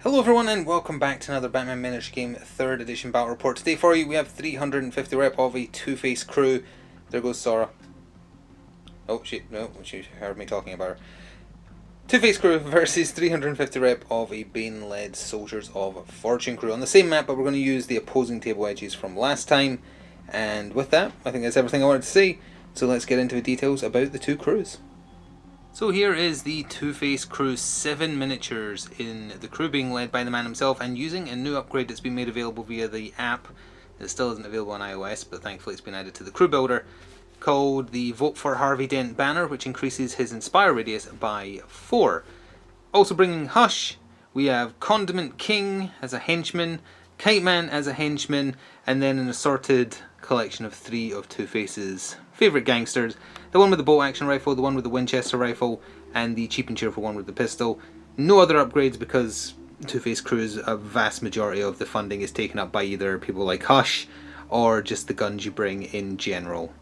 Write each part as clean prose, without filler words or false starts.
Hello everyone and welcome back to another Batman Miniature Game 3rd Edition Battle Report. Today for you we have 350 rep of a Two-Face crew. There goes Sora. Oh shit, no, she heard me talking about her. Two-Face crew versus 350 rep of a Bane-led Soldiers of Fortune crew on the same map, but we're going to use the opposing table edges from last time. And with that, I think that's everything I wanted to say, so let's get into the details about the two crews. So here is the Two-Face crew, 7 miniatures in the crew being led by the man himself and using a new upgrade that's been made available via the app. It still isn't available on iOS, but thankfully it's been added to the crew builder, called the Vote for Harvey Dent banner, which increases his Inspire radius by 4. Also bringing Hush, we have Condiment King as a henchman, Kite Man as a henchman, and then an assorted collection of 3 of Two-Face's favourite gangsters. The one with the bolt action rifle, the one with the Winchester rifle, and the cheap and cheerful one with the pistol. No other upgrades because Two-Face crews, a vast majority of the funding is taken up by either people like Hush or just the guns you bring in general.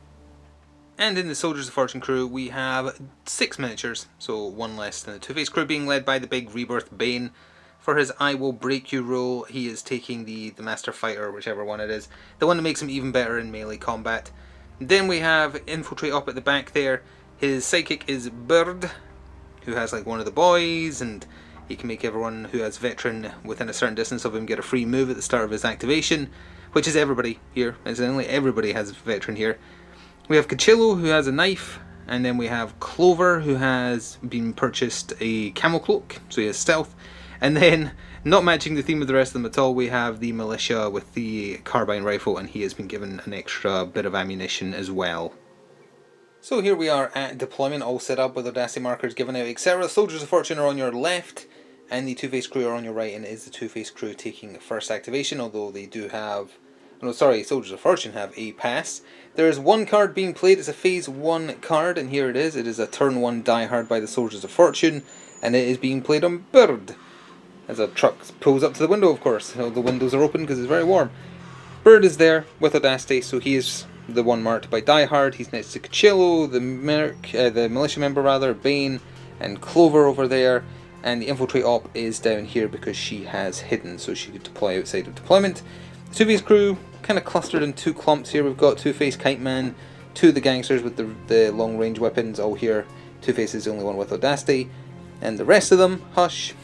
And in the Soldiers of Fortune crew we have 6 miniatures, so 1 less than the Two-Face crew, being led by the big Rebirth Bane. For his I Will Break You role, he is taking the Master Fighter, whichever one it is, the one that makes him even better in melee combat. Then we have Infiltrate up at the back there. His sidekick is Bird, who has like one of the boys, and he can make everyone who has veteran within a certain distance of him get a free move at the start of his activation, which is everybody here. Incidentally, everybody has veteran here. We have Cachillo, who has a knife, and then we have Clover, who has been purchased a camel cloak, so he has stealth. And then, not matching the theme of the rest of them at all, we have the militia with the carbine rifle, and he has been given an extra bit of ammunition as well. So here we are at deployment, all set up with Audacity markers given out, etc. Soldiers of Fortune are on your left, and the Two-Face crew are on your right, and it is the Two-Face crew taking first activation, although they do have... No, sorry, Soldiers of Fortune have a pass. There is 1 card being played. It's a Phase 1 card, and here it is. It is a Turn 1 Die Hard by the Soldiers of Fortune, and it is being played on Bird. As a truck pulls up to the window, of course. The windows are open because it's very warm. Bird is there with Audacity, so he is the one marked by Die Hard. He's next to Cachillo, the militia member rather, Bane, and Clover over there. And the Infiltrate Op is down here because she has hidden, so she could deploy outside of deployment. The Two-Face crew kind of clustered in 2 clumps here. We've got Two-Face, Kite Man, 2 of the gangsters with the long range weapons all here. Two-Face is the only one with Audacity. And the rest of them, Hush,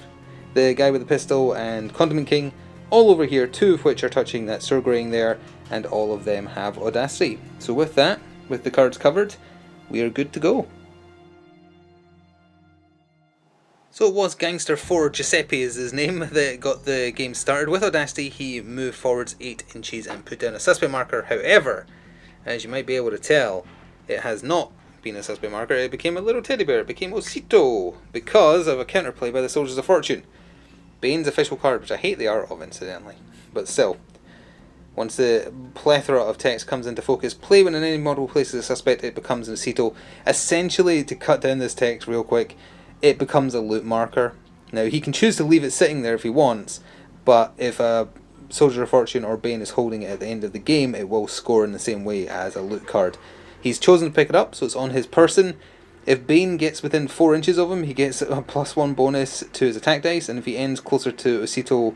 the guy with the pistol, and Condiment King, all over here, 2 of which are touching that surgraying there, and all of them have Audacity. So with that, with the cards covered, we are good to go. So it was Gangster 4, Giuseppe is his name, that got the game started. With Audacity, he moved forwards 8 inches and put down a suspect marker. However, as you might be able to tell, it has not been a suspect marker. It became a little teddy bear. It became Osito because of a counterplay by the Soldiers of Fortune. Bane's official card, which I hate the art of, incidentally, but still. Once the plethora of text comes into focus, play when an enemy model places a suspect, it becomes an Osito. Essentially, to cut down this text real quick, it becomes a loot marker. Now, he can choose to leave it sitting there if he wants, but if a Soldier of Fortune or Bane is holding it at the end of the game, it will score in the same way as a loot card. He's chosen to pick it up, so it's on his person. If Bane gets within 4 inches of him, he gets a +1 bonus to his attack dice, and if he ends closer to Osito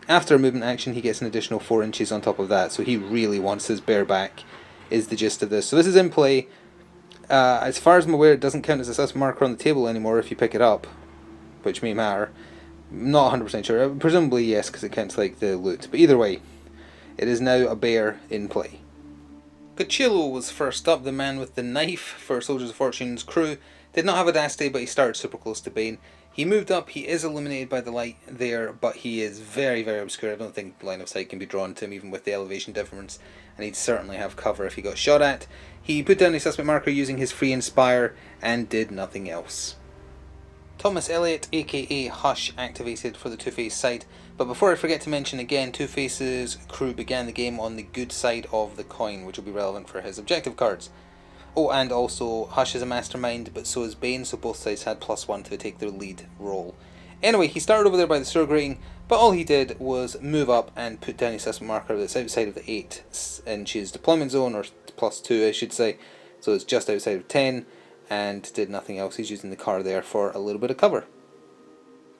after a movement action, he gets an additional 4 inches on top of that, so he really wants his bear back, is the gist of this. So this is in play. As far as I'm aware, it doesn't count as a sus marker on the table anymore if you pick it up, which may matter. Not 100% sure. Presumably yes, because it counts like the loot. But either way, it is now a bear in play. Cachillo was first up, the man with the knife for Soldiers of Fortune's crew. Did not have Audacity, but he started super close to Bane. He moved up, he is illuminated by the light there, but he is very, very obscure. I don't think line of sight can be drawn to him, even with the elevation difference, and he'd certainly have cover if he got shot at. He put down a suspect marker using his free Inspire, and did nothing else. Thomas Elliot, aka Hush, activated for the Two-Face side, but before I forget to mention again, Two-Face's crew began the game on the good side of the coin, which will be relevant for his objective cards. Oh, and also, Hush is a mastermind, but so is Bane, so both sides had +1 to take their lead role. Anyway, he started over there by the sewer grating, but all he did was move up and put down a suspect marker that's outside of the 8 inches deployment zone, or +2 I should say, so it's just outside of 10, and did nothing else. He's using the car there for a little bit of cover.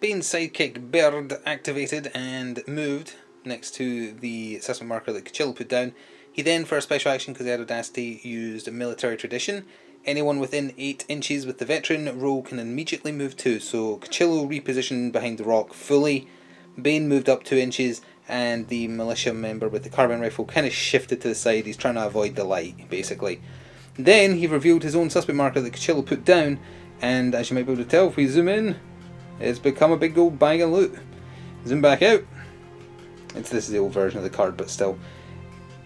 Bane's sidekick Bird activated and moved next to the assessment marker that Cuchillo put down. He then, for a special action because he had audacity, used military tradition. Anyone within 8 inches with the veteran role can immediately move too. So Cuchillo repositioned behind the rock fully, Bane moved up 2 inches, and the militia member with the carbine rifle kind of shifted to the side. He's trying to avoid the light, basically. Then he revealed his own suspect marker that Cuchillo put down, and as you might be able to tell if we zoom in, it's become a big old bag of loot. Zoom back out. This is the old version of the card, but still.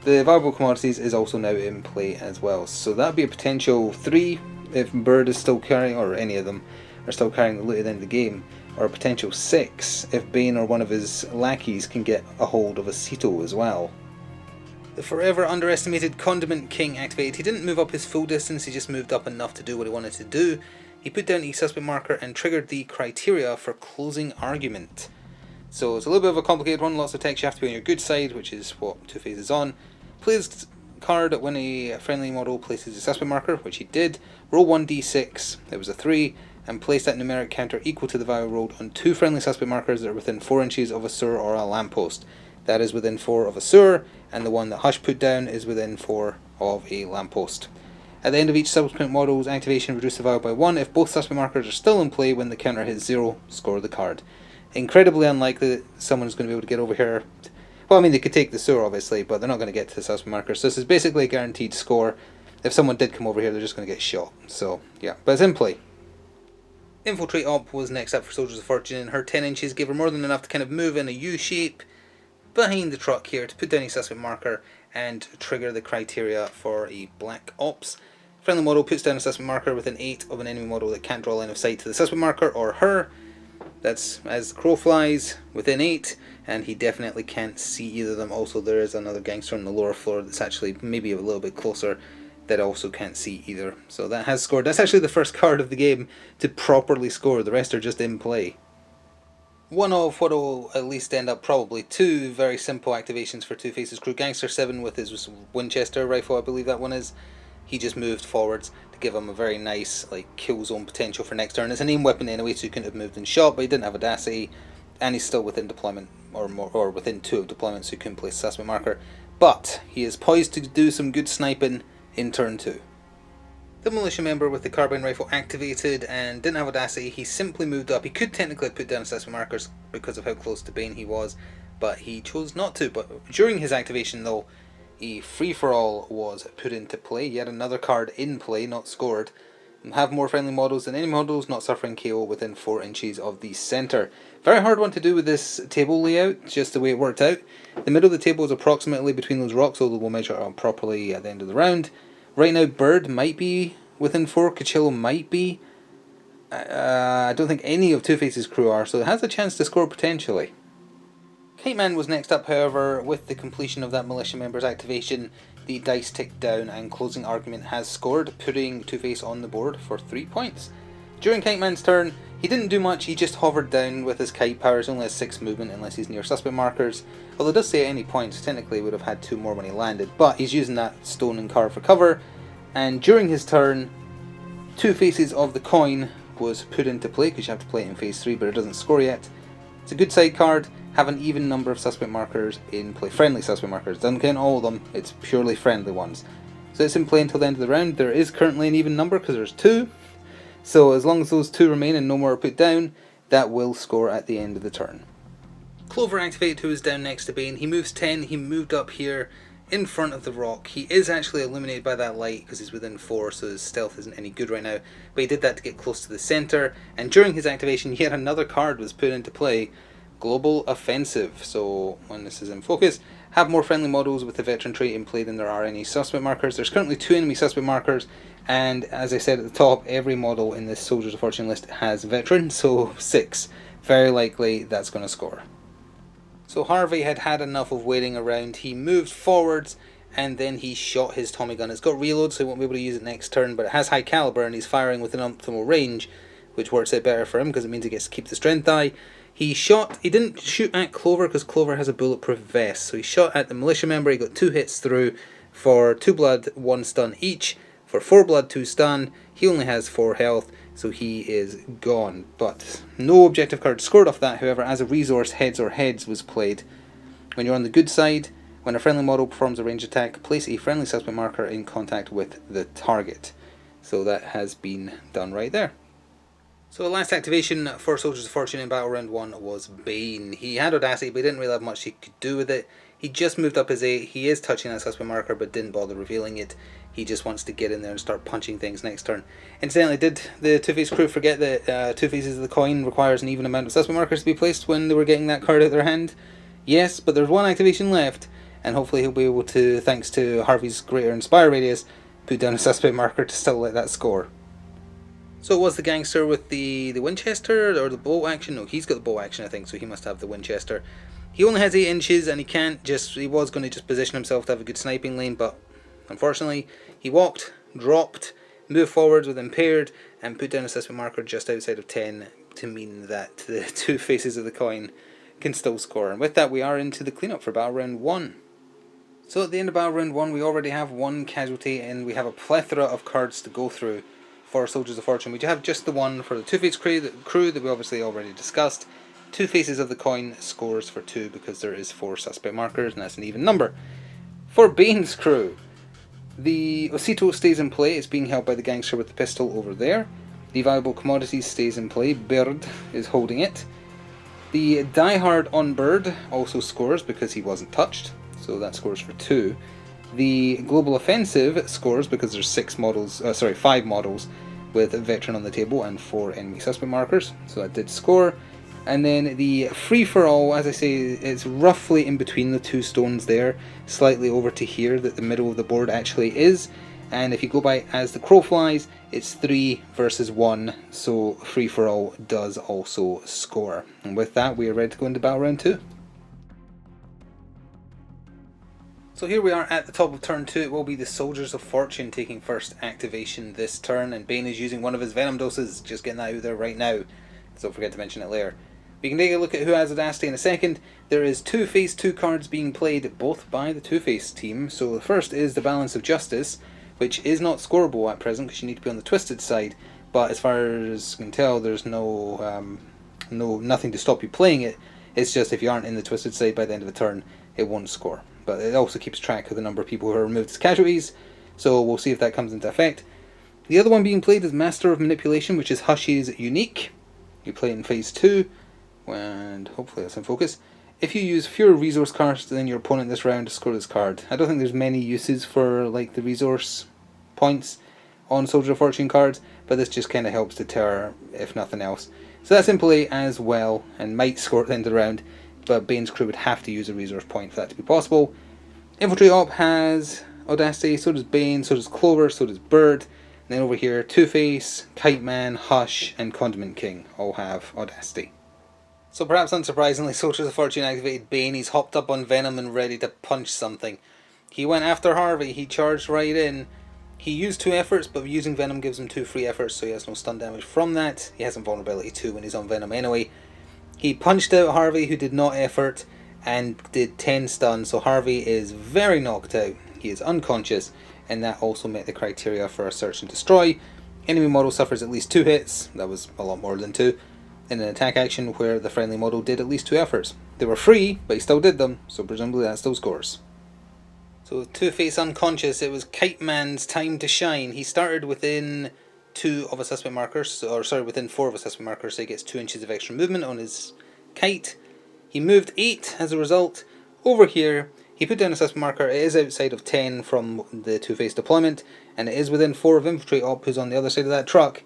The valuable commodities is also now in play as well. So that'd be a potential 3 if Bird is still carrying, or any of them are still carrying the loot at the end of the game. Or a potential 6 if Bane or one of his lackeys can get a hold of a Cito as well. The forever underestimated Condiment King activated. He didn't move up his full distance, he just moved up enough to do what he wanted to do. He put down a suspect marker and triggered the criteria for closing argument. So it's a little bit of a complicated one, lots of text, you have to be on your good side, which is what Two-Face is on. Play this card when a friendly model places a suspect marker, which he did. Roll 1d6, it was a 3, and place that numeric counter equal to the value rolled on 2 friendly suspect markers that are within 4 inches of a sewer or a lamppost. That is within 4 of a sewer, and the one that Hush put down is within 4 of a lamppost. At the end of each subsequent model's activation, reduce the value by 1. If both suspect markers are still in play when the counter hits 0, score the card. Incredibly unlikely that someone's going to be able to get over here. Well, I mean, they could take the sewer, obviously, but they're not going to get to the suspect marker. So this is basically a guaranteed score. If someone did come over here, they're just going to get shot. So, yeah, but it's in play. Infiltrate Op was next up for Soldiers of Fortune, and her 10 inches gave her more than enough to kind of move in a U-shape behind the truck here to put down a suspect marker and trigger the criteria for a Black Ops. Friendly model puts down a suspect marker within 8 of an enemy model that can't draw line of sight to the suspect marker or her. That's as the crow flies, within 8, and he definitely can't see either of them. Also, there is another gangster on the lower floor that's actually maybe a little bit closer that also can't see either. So that has scored. That's actually the first card of the game to properly score. The rest are just in play. One of what will at least end up probably 2 very simple activations for Two-Face's crew. Gangster 7 with his Winchester rifle, I believe that one is. He just moved forwards to give him a very nice kill zone potential for next turn. It's an aim weapon anyway, so he couldn't have moved and shot, but he didn't have audacity, and he's still within deployment, or within 2 of deployment, so he couldn't place a suspect marker. But he is poised to do some good sniping in turn 2. The militia member with the carbine rifle activated and didn't have audacity. He simply moved up. He could technically put down suspect markers because of how close to Bane he was, but he chose not to. But during his activation though, a free-for-all was put into play. Yet another card in play, not scored. Have more friendly models than any models, not suffering KO within 4 inches of the centre. Very hard one to do with this table layout, just the way it worked out. The middle of the table is approximately between those rocks, although we'll measure it properly at the end of the round. Right now, Bird might be within 4, Cuchillo might be. I don't think any of Two-Face's crew are, so it has a chance to score potentially. Kite Man was next up, however. With the completion of that militia member's activation, the dice ticked down and closing argument has scored, putting Two-Face on the board for 3 points. During Kite Man's turn, he didn't do much, he just hovered down with his kite powers, only has 6 movement unless he's near suspect markers. Although it does say at any point, so technically he would have had 2 more when he landed, but he's using that stone and car for cover. And during his turn, 2 faces of the coin was put into play, because you have to play it in phase 3, but it doesn't score yet. It's a good side card, have an even number of suspect markers in play, friendly suspect markers, doesn't count all of them, it's purely friendly ones. So it's in play until the end of the round. There is currently an even number because there's 2, so as long as those 2 remain and no more are put down, that will score at the end of the turn. Clover activated, who is down next to Bane. He moves 10, he moved up here in front of the rock. He is actually illuminated by that light because he's within 4, so his stealth isn't any good right now, but he did that to get close to the centre, and during his activation yet another card was put into play, Global Offensive. So when this is in focus, have more friendly models with the veteran trait in play than there are any suspect markers. There's currently 2 enemy suspect markers, and as I said at the top, every model in this Soldiers of Fortune list has veteran, so 6. Very likely that's going to score. So Harvey had had enough of waiting around. He moved forwards and then he shot his Tommy gun. It's got reload, so he won't be able to use it next turn, but it has high caliber and he's firing within optimal range, which works out better for him because it means he gets to keep the strength die. He didn't shoot at Clover because Clover has a bulletproof vest, so he shot at the militia member. He got 2 hits through for 2 blood, 1 stun each. For 4 blood, 2 stun. He only has 4 health. so he is gone. But no objective card scored off that. However, as a resource, heads or heads was played. When you're on the good side, when a friendly model performs a ranged attack, place a friendly suspect marker in contact with the target. So that has been done right there. So the last activation for Soldiers of Fortune in Battle Round 1 was Bane. He had Audacity, but he didn't really have much he could do with it. He just moved up his 8. He is touching that suspect marker, but didn't bother revealing it. He just wants to get in there and start punching things next turn. Incidentally, did the Two-Face crew forget that Two Faces of the Coin requires an even amount of suspect markers to be placed when they were getting that card out of their hand? Yes, but there's one activation left, and hopefully he'll be able to, thanks to Harvey's greater Inspire radius, put down a suspect marker to still let that score. So it was the gangster with the Winchester, or the bow action? No, he's got the bow action, I think, so he must have the Winchester. He only has 8 inches, and he was going to just position himself to have a good sniping lane, but unfortunately, he walked, dropped, moved forwards with impaired, and put down a suspect marker just outside of 10 to mean that the Two Faces of the Coin can still score. And with that, we are into the cleanup for Battle Round 1. So at the end of Battle Round 1, we already have 1 casualty, and we have a plethora of cards to go through for Soldiers of Fortune. We do have just the one for the Two-Face crew that we obviously already discussed. Two Faces of the Coin scores for 2 because there is 4 suspect markers, and that's an even number. For Bane's crew, the Osito stays in play. It's being held by the gangster with the pistol over there. The valuable commodities stays in play. Bird is holding it. The Die Hard on Bird also scores because he wasn't touched, so that scores for 2. The Global Offensive scores because there's 5 models with a veteran on the table and 4 enemy suspect markers, so that did score. And then the Free For All, as I say, it's roughly in between the 2 stones there, slightly over to here that the middle of the board actually is. And if you go by As the Crow Flies, it's 3 versus 1, so Free For All does also score. And with that, we are ready to go into Battle Round 2. So here we are at the top of turn 2. It will be the Soldiers of Fortune taking first activation this turn, and Bane is using one of his Venom doses, just getting that out there right now, so don't forget to mention it later. We can take a look at who has Audacity in a second. There is Two-Face 2 cards being played, both by the Two-Face team. So the first is the Balance of Justice, which is not scoreable at present because you need to be on the Twisted side, but as far as you can tell, there's nothing to stop you playing it. It's just if you aren't in the Twisted side by the end of the turn, it won't score. But it also keeps track of the number of people who are removed as casualties, so we'll see if that comes into effect. The other one being played is Master of Manipulation, which is Hush's unique. You play it in phase 2, and hopefully that's in focus. If you use fewer resource cards than your opponent this round, score this card. I don't think there's many uses for like the resource points on Soldier of Fortune cards, but this just kind of helps deter, if nothing else. So that's in play as well, and might score at the end of the round, but Bane's crew would have to use a resource point for that to be possible. Infantry Op has Audacity, so does Bane, so does Clover, so does Bird. And then over here, Two-Face, Kite Man, Hush, and Condiment King all have Audacity. So perhaps unsurprisingly, Soldiers of Fortune activated Bane. He's hopped up on Venom and ready to punch something. He went after Harvey, he charged right in. He used 2 efforts, but using Venom gives him 2 free efforts, so he has no stun damage from that. He has invulnerability too when he's on Venom anyway. He punched out Harvey, who did not effort, and did 10 stun, so Harvey is very knocked out. He is unconscious, and that also met the criteria for a Search and Destroy. Enemy model suffers at least 2 hits, that was a lot more than 2, in an attack action where the friendly model did at least 2 efforts. They were free, but he still did them, so presumably that still scores. So with Two-Face unconscious, it was Kite Man's time to shine. He started within 2 of a suspect marker, within 4 of a suspect marker, so he gets 2 inches of extra movement on his kite. He moved 8 as a result. Over here, he put down a suspect marker. It is outside of 10 from the Two-Face deployment, and it is within 4 of Infantry Op, who's on the other side of that truck,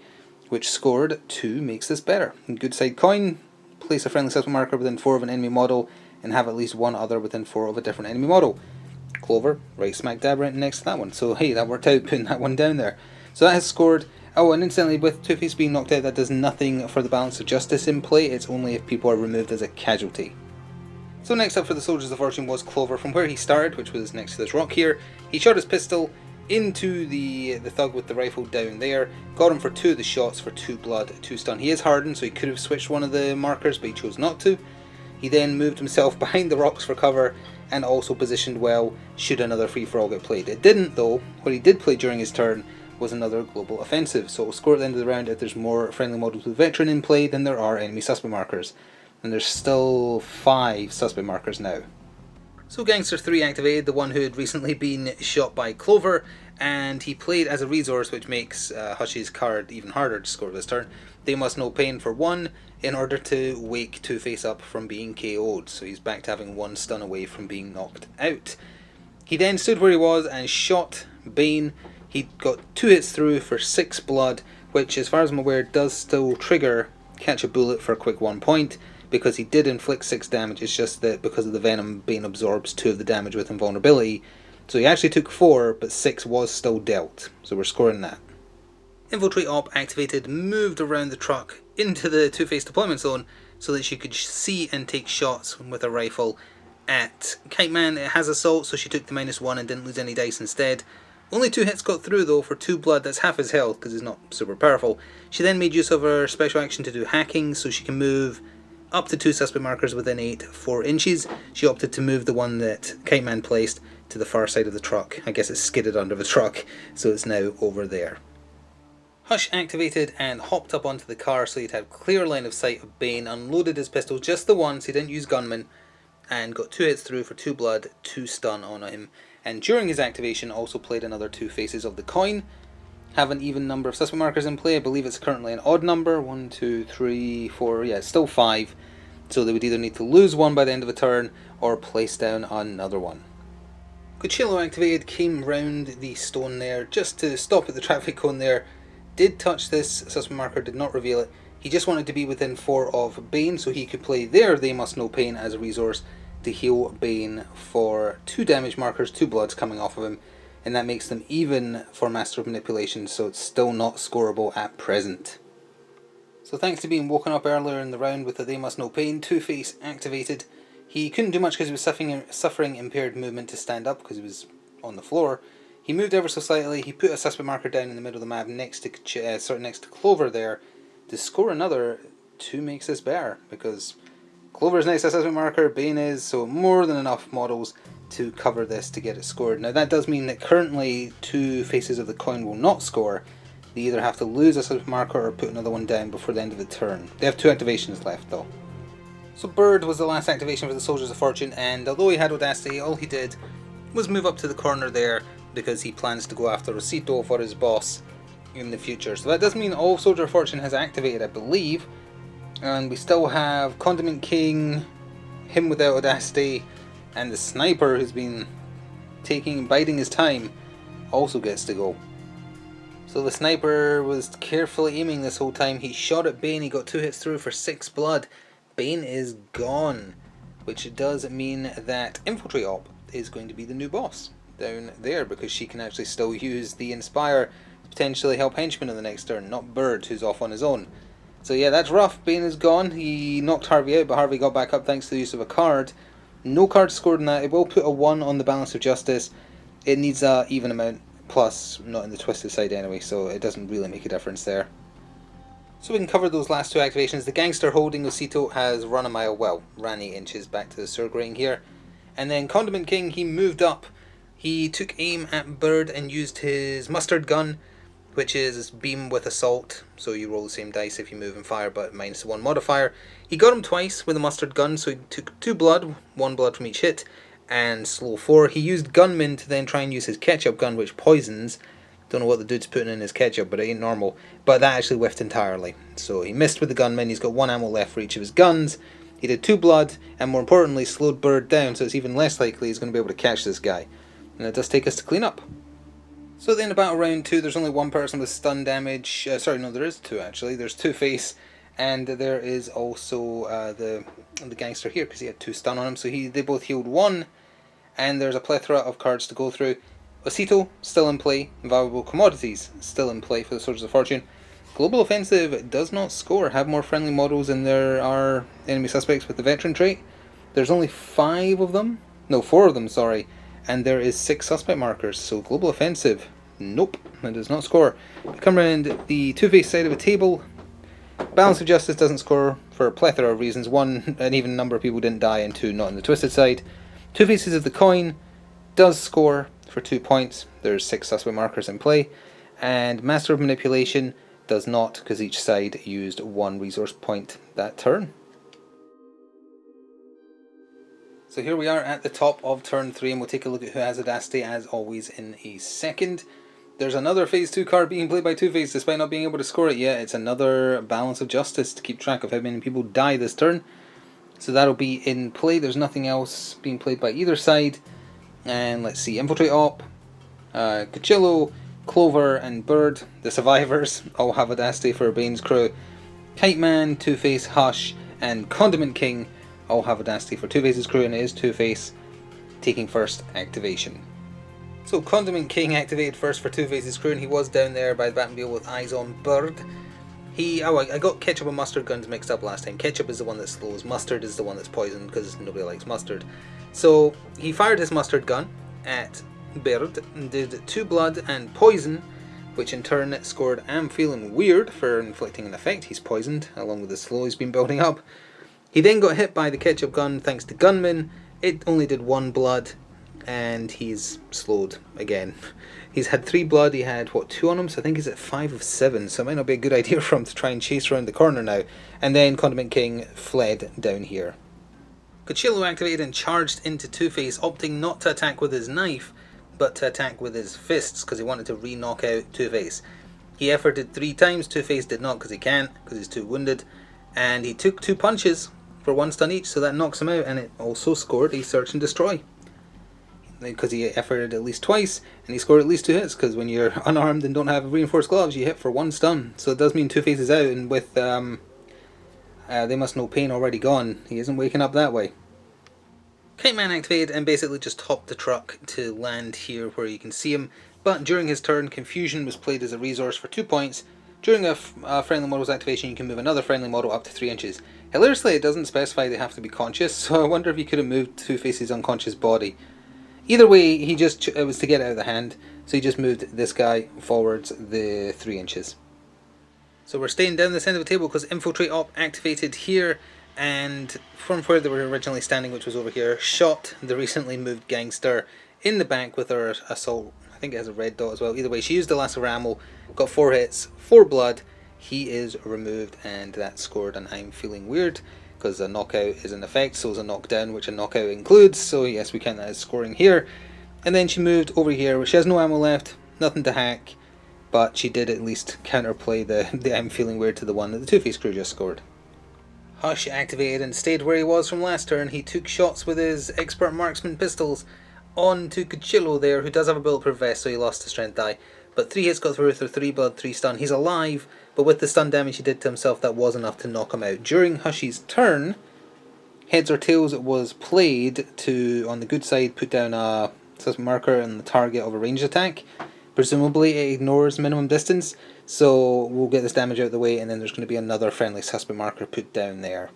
which scored 2, makes this better. Good side coin, place a friendly suspect marker within 4 of an enemy model, and have at least 1 other within 4 of a different enemy model. Clover, right smack dab right next to that one. So hey, that worked out, putting that one down there. So that has scored. Oh, and incidentally, with Two-Face being knocked out, that does nothing for the Balance of Justice in play. It's only if people are removed as a casualty. So next up for the Soldiers of Fortune was Clover. From where he started, which was next to this rock here, he shot his pistol into the thug with the rifle down there, got him for 2 of the shots for 2 blood, 2 stun. He is hardened, so he could have switched one of the markers, but he chose not to. He then moved himself behind the rocks for cover, and also positioned well should another free-for-all get played. It didn't though. What he did play during his turn was another global offensive. So it will score at the end of the round if there's more friendly models with veteran in play than there are enemy suspect markers. And there's still 5 suspect markers now. So Gangster 3 activated, the one who had recently been shot by Clover, and he played as a resource, which makes Hush's card even harder to score this turn. They Must Know Pain for 1 in order to wake Two-Face up from being KO'd, so he's back to having 1 stun away from being knocked out. He then stood where he was and shot Bane. He got 2 hits through for 6 blood, which as far as I'm aware does still trigger Catch a Bullet for a quick 1 point, because he did inflict 6 damage. It's just that because of the venom, Bane absorbs 2 of the damage with invulnerability. So he actually took 4, but 6 was still dealt. So we're scoring that. Infiltrate Op activated, moved around the truck into the Two-Face deployment zone so that she could see and take shots with a rifle at Kite Man. It has assault, so she took the -1 and didn't lose any dice instead. Only 2 hits got through though for 2 blood. That's half his health because he's not super powerful. She then made use of her special action to do hacking, so she can move up to 2 suspect markers within 4 inches. She opted to move the one that Kite Man placed to the far side of the truck. I guess it's skidded under the truck, so it's now over there. Hush activated and hopped up onto the car so he'd have clear line of sight of Bane, unloaded his pistol just the once, he didn't use gunman, and got 2 hits through for 2 blood, 2 stun on him. And during his activation also played another 2 faces of the coin. Have an even number of suspect markers in play. I believe it's currently an odd number. 1, 2, 3, 4, yeah, it's still 5. So they would either need to lose 1 by the end of a turn or place down another one. Cuchillo activated, came round the stone there just to stop at the traffic cone there. Did touch this suspect marker, did not reveal it. He just wanted to be within 4 of Bane so he could play their They Must Know Pain as a resource to heal Bane for 2 damage markers, 2 bloods coming off of him, and that makes them even for Master of Manipulation, so it's still not scoreable at present. So thanks to being woken up earlier in the round with the They Must Know Pain, Two-Face activated. He couldn't do much because he was suffering impaired movement to stand up because he was on the floor. He moved ever so slightly. He put a suspect marker down in the middle of the map next to Clover there to score another 2 makes this better, because Clover's next to a suspect marker, Bane is, so more than enough models to cover this to get it scored. Now that does mean that currently 2 faces of the coin will not score. They either have to lose a suspect marker or put another one down before the end of the turn. They have 2 activations left though. So Bird was the last activation for the Soldiers of Fortune, and although he had Audacity, all he did was move up to the corner there because he plans to go after Rosito for his boss in the future. So that does mean all Soldier of Fortune has activated, I believe. And we still have Condiment King, him without Audacity, and the Sniper who's been biding his time also gets to go. So the Sniper was carefully aiming this whole time. He shot at Bane, he got 2 hits through for 6 blood. Bane is gone, which does mean that Infiltrate Op is going to be the new boss down there, because she can actually still use the Inspire to potentially help Henchman in the next turn, not Bird, who's off on his own. So yeah, that's rough. Bane is gone. He knocked Harvey out, but Harvey got back up thanks to the use of a card. No cards scored in that. It will put a 1 on the Balance of Justice. It needs a even amount, plus not in the twisted side anyway, so it doesn't really make a difference there. So we can cover those last 2 activations. The Gangster holding Osito has run a mile, well, ran 8 inches back to the Surge Ring here. And then Condiment King, he moved up. He took aim at Bird and used his Mustard Gun, which is beam with assault, so you roll the same dice if you move and fire, but minus the 1 modifier. He got him twice with a Mustard Gun, so he took 2 blood, 1 blood from each hit, and slow 4. He used Gunman to then try and use his Ketchup Gun, which poisons. Don't know what the dude's putting in his ketchup, but it ain't normal. But that actually whiffed entirely. So he missed with the Gunman. He's got 1 ammo left for each of his guns. He did 2 blood, and more importantly, slowed Bird down, so it's even less likely he's going to be able to catch this guy. And it does take us to clean up. So at the end of battle round 2, there's only 1 person with stun damage. Sorry, no, there is 2 actually. There's Two-Face, and there is also the Gangster here, because he had 2 stun on him. So they both healed 1, and there's a plethora of cards to go through. Osito, still in play. Valuable Commodities, still in play for the Soldiers of Fortune. Global Offensive does not score. Have more friendly models than there are enemy suspects with the Veteran trait. There's only 5 of them. No, 4 of them, sorry. And there is 6 suspect markers, so Global Offensive, nope, that does not score. We come around the Two-Face side of a table. Balance of Justice doesn't score for a plethora of reasons. 1, an even number of people didn't die, and 2, not on the twisted side. 2 Faces of the Coin does score for 2 points. There's 6 suspect markers in play. And Master of Manipulation does not, because each side used 1 resource point that turn. So here we are at the top of turn 3, and we'll take a look at who has Audacity as always in a second. There's another Phase 2 card being played by Two-Face despite not being able to score it yet. It's another Balance of Justice to keep track of how many people die this turn. So that'll be in play. There's nothing else being played by either side. And let's see, Infiltrate Op, Cuchillo, Clover and Bird, the survivors, all have Audacity for Bane's crew. Kite Man, Two-Face, Hush and Condiment King all have Audacity for Two-Face's crew, and it is Two-Face taking first activation. So Condiment King activated first for Two-Face's crew, and he was down there by the Batmobile with eyes on Bird. I got ketchup and mustard guns mixed up last time. Ketchup is the one that slows, mustard is the one that's poisoned because nobody likes mustard. So he fired his mustard gun at Bird, did 2 blood and poison, which in turn scored I'm Feeling Weird for inflicting an effect. He's poisoned, along with the slow he's been building up. He then got hit by the ketchup gun thanks to Gunman. It only did 1 blood, and he's slowed again. He's had 3 blood, he had, 2 on him, so I think he's at 5 of 7, so it might not be a good idea for him to try and chase around the corner now. And then Condiment King fled down here. Cuchillo activated and charged into Two-Face, opting not to attack with his knife, but to attack with his fists, because he wanted to re-knock out Two-Face. He efforted 3 times, Two-Face did not because he can't, because he's too wounded, and he took 2 punches for 1 stun each, so that knocks him out, and it also scored a Search and Destroy. Because he efforted at least twice, and he scored at least 2 hits, because when you're unarmed and don't have reinforced gloves, you hit for 1 stun. So it does mean Two-Face is out, and with They Must Know Pain already gone, he isn't waking up that way. Kite Man activated and basically just topped the truck to land here where you can see him, but during his turn, Confusion was played as a resource for 2 points. During a friendly model's activation, you can move another friendly model up to 3 inches. Hilariously, it doesn't specify they have to be conscious, so I wonder if you could have moved Two-Face's unconscious body. Either way, it was to get out of the hand, so he just moved this guy forwards the 3 inches. So we're staying down the centre of the table because Infiltrate Op activated here, and from where they were originally standing, which was over here, shot the recently moved gangster in the back with her assault. I think it has a red dot as well. Either way, she used the lasso ammo, got 4 hits, 4 blood. He is removed, and that scored an I'm Feeling Weird, because a knockout is an effect, so is a knockdown, which a knockout includes, so yes, we count that as scoring here. And then she moved over here, where she has no ammo left, nothing to hack, but she did at least counterplay the I'm Feeling Weird to the one that the Two-Face crew just scored. Hush activated and stayed where he was from last turn. He took shots with his expert marksman pistols on to Cuchillo there, who does have a bulletproof vest, so he lost a strength die. But 3 hits got through for 3 blood, 3 stun. He's alive, but with the stun damage he did to himself, that was enough to knock him out. During Hushy's turn, Heads or Tails was played to, on the good side, put down a suspect marker on the target of a ranged attack. Presumably it ignores minimum distance, so we'll get this damage out of the way, and then there's going to be another friendly suspect marker put down there.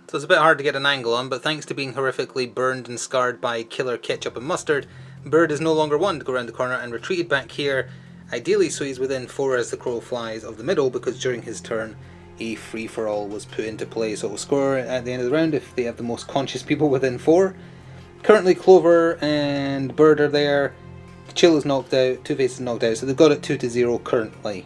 So it's a bit hard to get an angle on, but thanks to being horrifically burned and scarred by killer ketchup and mustard, Bird is no longer one to go around the corner and retreated back here, ideally so he's within 4 as the crow flies of the middle, because during his turn a free-for-all was put into play, so it will score at the end of the round if they have the most conscious people within 4. Currently Clover and Bird are there, Chill is knocked out, Two-Face is knocked out, so they've got it 2-0 currently.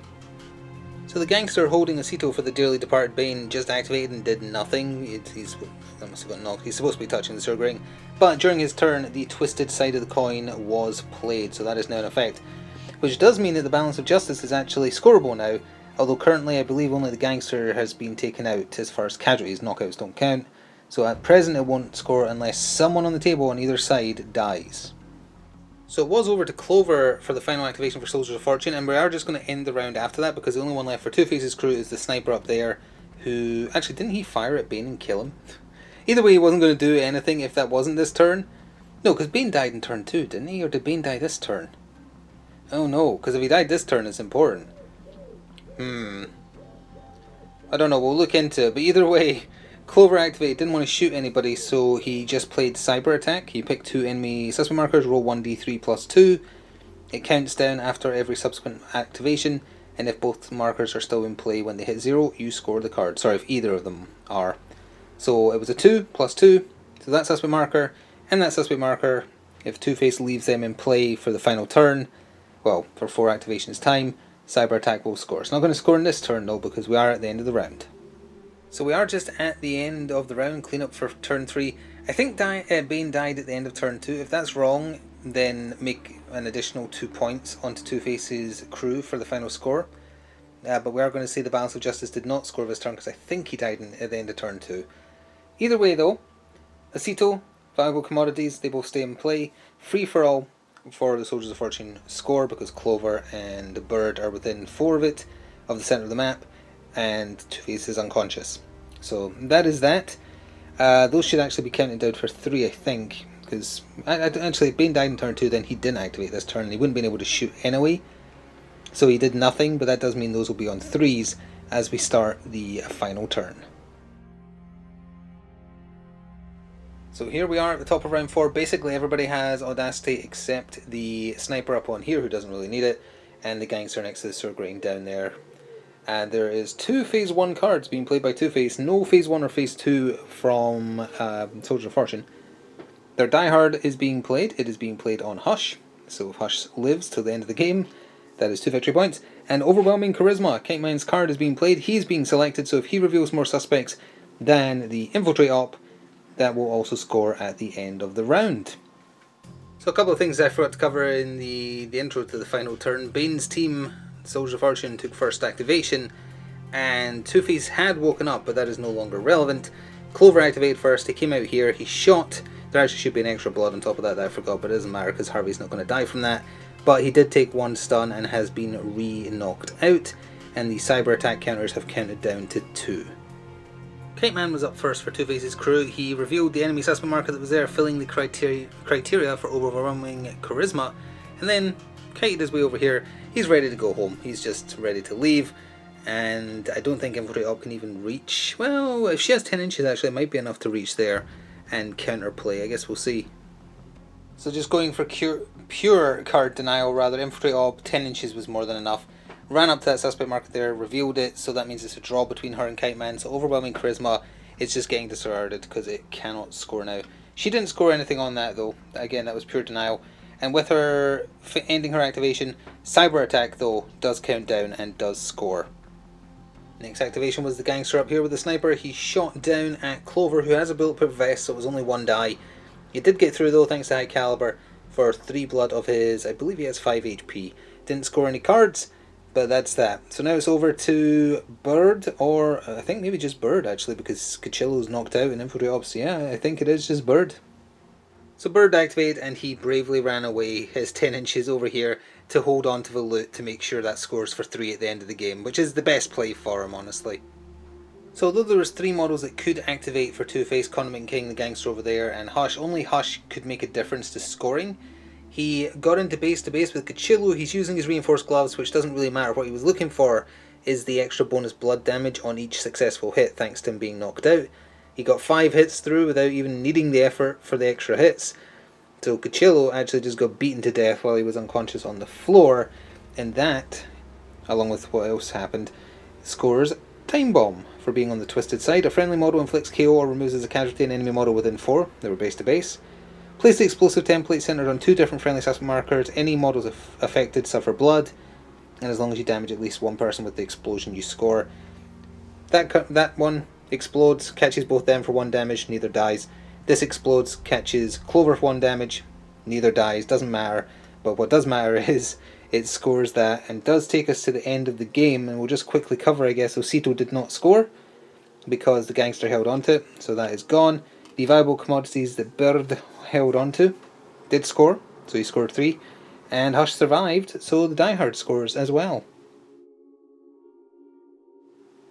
So the gangster holding Acito for the dearly departed Bane just activated and did nothing. That must have got knocked. He's supposed to be touching the Surge Ring. But during his turn, the twisted side of the coin was played, so that is now in effect. Which does mean that the Balance of Justice is actually scoreable now, although currently I believe only the gangster has been taken out as far as casualties. Knockouts don't count. So at present it won't score unless someone on the table on either side dies. So it was over to Clover for the final activation for Soldiers of Fortune, and we are just going to end the round after that, because the only one left for Two-Face's crew is the sniper up there, who... Actually, didn't he fire at Bane and kill him? Either way, he wasn't going to do anything if that wasn't this turn. No, because Bane died in turn 2, didn't he? Or did Bane die this turn? Oh no, because if he died this turn, it's important. I don't know, we'll look into it, but either way... Clover activated, didn't want to shoot anybody, so he just played Cyber Attack. He picked 2 enemy suspect markers, roll 1d3 plus 2. It counts down after every subsequent activation, and if both markers are still in play when they hit 0, you score the card. Sorry, if either of them are. So it was a 2 plus 2, so that suspect marker, and that suspect marker, if Two-Face leaves them in play for the final turn, well, for 4 activations time, Cyber Attack will score. It's not going to score in this turn though, because we are at the end of the round. So we are just at the end of the round, clean up for turn 3. I think Bane died at the end of turn 2. If that's wrong, then make an additional 2 points onto Two-Face's crew for the final score. But we are going to say the Balance of Justice did not score this turn, because I think he died at the end of turn 2. Either way though, Acito, valuable commodities, they both stay in play. Free for all for the Soldiers of Fortune score, because Clover and Bird are within 4 of it, of the centre of the map, and Two-Face is unconscious. So that is that. Those should actually be counted down for 3, I think, because actually if Bane died in turn 2, then he didn't activate this turn, he wouldn't have been able to shoot anyway. So he did nothing, but that does mean those will be on 3s as we start the final turn. So here we are at the top of round 4. Basically everybody has Audacity except the sniper up on here, who doesn't really need it, and the gangster next to the sewer grating down there. And there is 2 phase 1 cards being played by Two-Face. No phase 1 or phase 2 from Soldiers of Fortune. Their Die Hard is being played. It is being played on Hush. So if Hush lives till the end of the game, that is 2 victory points. And Overwhelming Charisma. Kiteman's card is being played. He's being selected, so if he reveals more suspects than the Infiltrate Op, that will also score at the end of the round. So a couple of things I forgot to cover in the intro to the final turn. Bane's team, Soldiers of Fortune, took first activation, and Two-Face had woken up, but that is no longer relevant. Clover activated first, he came out here, he shot. There actually should be an extra blood on top of that I forgot, but it doesn't matter because Harvey's not going to die from that. But he did take 1 stun and has been re-knocked out, and the cyber attack counters have counted down to 2. Kite Man was up first for Two-Face's crew. He revealed the enemy suspect marker that was there, filling the criteria for overwhelming charisma, and then kited his way over here. He's ready to go home. He's just ready to leave, and I don't think Infiltrate Op can even reach. Well, if she has 10 inches actually, it might be enough to reach there and counterplay. I guess we'll see. So just going for pure card denial rather, Infiltrate Op, 10 inches was more than enough. Ran up to that suspect marker there, revealed it, so that means it's a draw between her and Kite Man. So Overwhelming Charisma, it's just getting disregarded because it cannot score now. She didn't score anything on that though. Again, that was pure denial. And with her ending her activation, Cyber Attack though does count down and does score. Next activation was the gangster up here with the sniper. He shot down at Clover, who has a bulletproof vest, so it was only 1 die. He did get through though thanks to high caliber for 3 blood of his, I believe he has 5 HP. Didn't score any cards, but that's that. So now it's over to Bird, or I think maybe just Bird actually, because Cuchillo's knocked out and Infiltrate Ops. Yeah, I think it is just Bird. So Bird activated and he bravely ran away his 10 inches over here to hold on to the loot to make sure that scores for 3 at the end of the game, which is the best play for him, honestly. So although there was 3 models that could activate for Two-Face, Condiment King, the gangster over there, and Hush, only Hush could make a difference to scoring. He got into base to base with Cuchillo. He's using his reinforced gloves, which doesn't really matter. What he was looking for is the extra bonus blood damage on each successful hit, thanks to him being knocked out. He got 5 hits through without even needing the effort for the extra hits. So Cuchillo actually just got beaten to death while he was unconscious on the floor, and that, along with what else happened, scores Time Bomb for being on the twisted side. A friendly model inflicts KO or removes as a casualty an enemy model within 4. They were base to base. Place the explosive template centered on 2 different friendly suspect markers. Any models affected suffer blood, and as long as you damage at least 1 person with the explosion, you score. That one explodes, catches both them for 1 damage, neither dies. This explodes, catches Clover for 1 damage, neither dies, doesn't matter. But what does matter is it scores that and does take us to the end of the game, and we'll just quickly cover, I guess. Osito did not score because the gangster held onto it, so that is gone. The viable commodities that Bird held onto did score, so he scored 3, and Hush survived, so the Die Hard scores as well.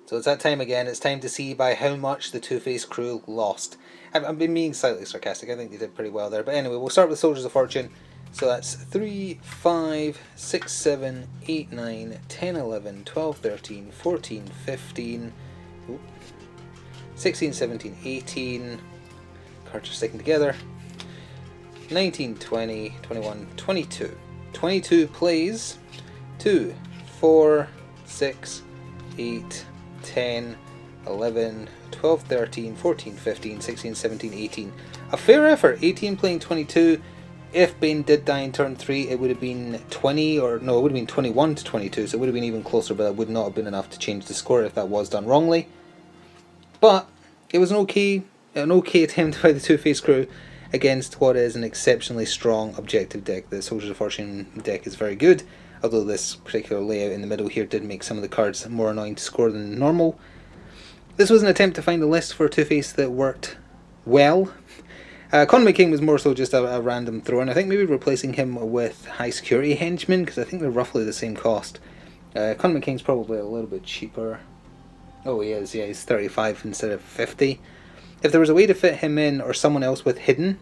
So it's that time again. It's time to see by how much the Two-Face crew lost. I've been being slightly sarcastic. I think they did pretty well there. But anyway, we'll start with Soldiers of Fortune. So that's 3, 5, 6, 7, 8, 9, 10, 11, 12, 13, 14, 15, 16, 17, 18. Cards are sticking together. 19, 20, 21, 22. 22 plays. 2, 4, 6, 8, 10, 11, 12, 13, 14, 15, 16, 17, 18. A fair effort. 18 playing 22. if Bane did die in turn 3, it would have been 20, or no, it would have been 21 to 22, so it would have been even closer, but it would not have been enough to change the score if that was done wrongly. But it was an okay attempt by the Two-Face crew against what is an exceptionally strong objective deck. The Soldiers of Fortune deck is very good, although this particular layout in the middle here did make some of the cards more annoying to score than normal. This was an attempt to find a list for Two-Face that worked well. Conor McKing was more so just a random throw, and I think maybe replacing him with High Security Henchmen, because I think they're roughly the same cost. Conor McKing's probably a little bit cheaper. Oh, he is, yeah, he's 35 instead of 50. If there was a way to fit him in, or someone else with Hidden,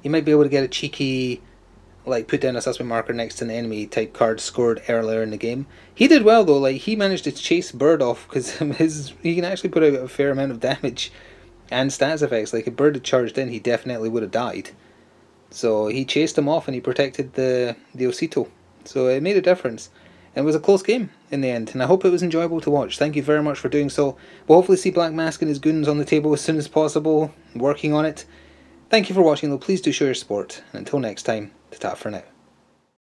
you might be able to get a cheeky, like, put down a suspect marker next to an enemy type card scored earlier in the game. He did well though, like, he managed to chase Bird off, because he can actually put out a fair amount of damage and stats effects. Like, if Bird had charged in, he definitely would have died. So he chased him off and he protected the Osito. So it made a difference. It was a close game in the end, and I hope it was enjoyable to watch. Thank you very much for doing so. We'll hopefully see Black Mask and his goons on the table as soon as possible, working on it. Thank you for watching though, please do show your support, and until next time, ta-ta for now.